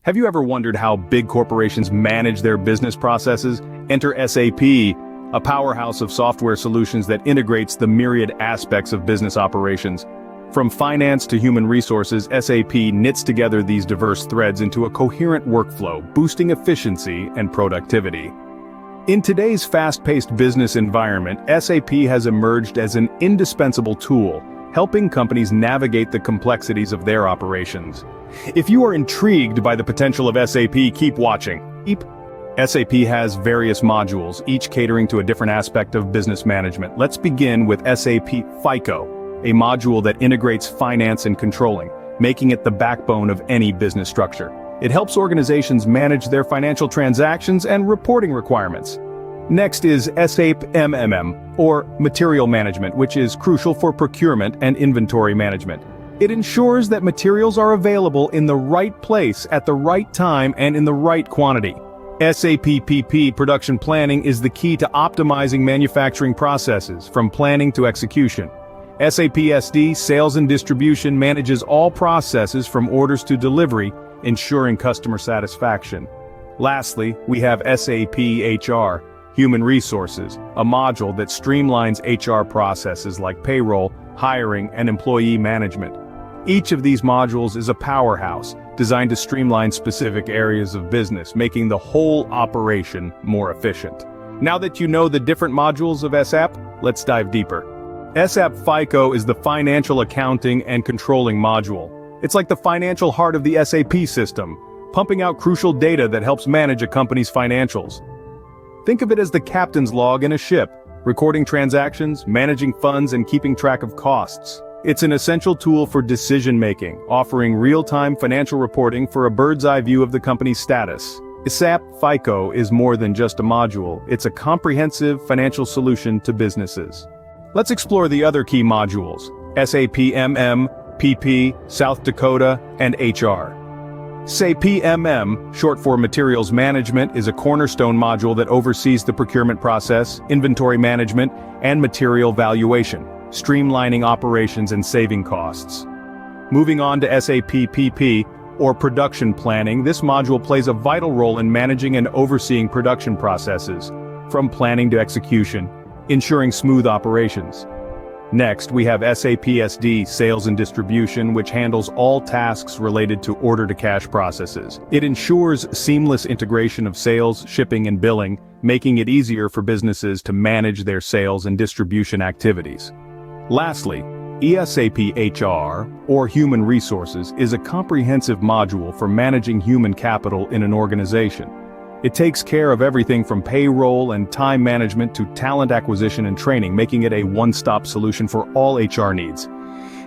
Have you ever wondered how big corporations manage their business processes? Enter SAP, a powerhouse of software solutions that integrates the myriad aspects of business operations. From finance to human resources, SAP knits together these diverse threads into a coherent workflow, boosting efficiency and productivity. In today's fast-paced business environment, SAP has emerged as an indispensable tool, helping companies navigate the complexities of their operations. If you are intrigued by the potential of SAP, keep watching. SAP has various modules, each catering to a different aspect of business management. Let's begin with SAP FICO, a module that integrates finance and controlling, making it the backbone of any business structure. It helps organizations manage their financial transactions and reporting requirements. Next is SAP MMM, or Material Management, which is crucial for procurement and inventory management. It ensures that materials are available in the right place at the right time and in the right quantity. SAP PP Production Planning is the key to optimizing manufacturing processes, from planning to execution. SAP SD Sales and Distribution manages all processes from orders to delivery, ensuring customer satisfaction. Lastly, we have SAP HR, Human Resources, a module that streamlines HR processes like payroll, hiring, and employee management. Each of these modules is a powerhouse, designed to streamline specific areas of business, making the whole operation more efficient. Now that you know the different modules of SAP, let's dive deeper. SAP FICO is the financial accounting and controlling module. It's like the financial heart of the SAP system, pumping out crucial data that helps manage a company's financials. Think of it as the captain's log in a ship, recording transactions, managing funds, and keeping track of costs. It's an essential tool for decision-making, offering real-time financial reporting for a bird's-eye view of the company's status. SAP FICO is more than just a module, it's a comprehensive financial solution to businesses. Let's explore the other key modules: SAP MM, PP, South Dakota, and HR. SAP MM, short for Materials Management, is a cornerstone module that oversees the procurement process, inventory management, and material valuation, streamlining operations and saving costs. Moving on to SAP PP, or Production Planning, this module plays a vital role in managing and overseeing production processes, from planning to execution, ensuring smooth operations. Next, we have SAP SD Sales and Distribution, which handles all tasks related to order-to-cash processes. It ensures seamless integration of sales, shipping, and billing, making it easier for businesses to manage their sales and distribution activities. Lastly, ESAP HR, or Human Resources, is a comprehensive module for managing human capital in an organization. It takes care of everything from payroll and time management to talent acquisition and training, making it a one-stop solution for all HR needs.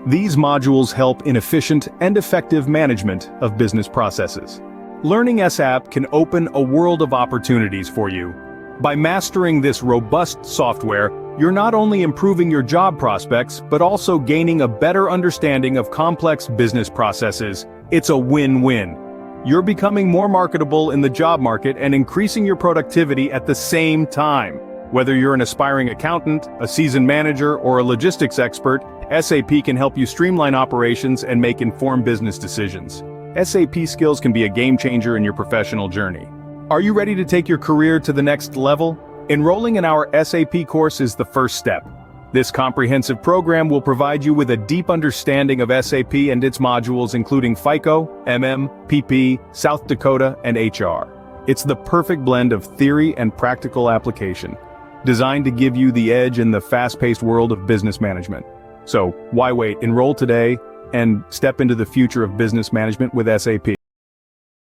These modules help in efficient and effective management of business processes. Learning SAP can open a world of opportunities for you. By mastering this robust software, you're not only improving your job prospects, but also gaining a better understanding of complex business processes. It's a win-win. You're becoming more marketable in the job market and increasing your productivity at the same time. Whether you're an aspiring accountant, a seasoned manager, or a logistics expert, SAP can help you streamline operations and make informed business decisions. SAP skills can be a game changer in your professional journey. Are you ready to take your career to the next level? Enrolling in our SAP course is the first step. This comprehensive program will provide you with a deep understanding of SAP and its modules, including FICO, MM, PP, South Dakota, and HR. It's the perfect blend of theory and practical application, designed to give you the edge in the fast-paced world of business management. So, why wait? Enroll today and step into the future of business management with SAP.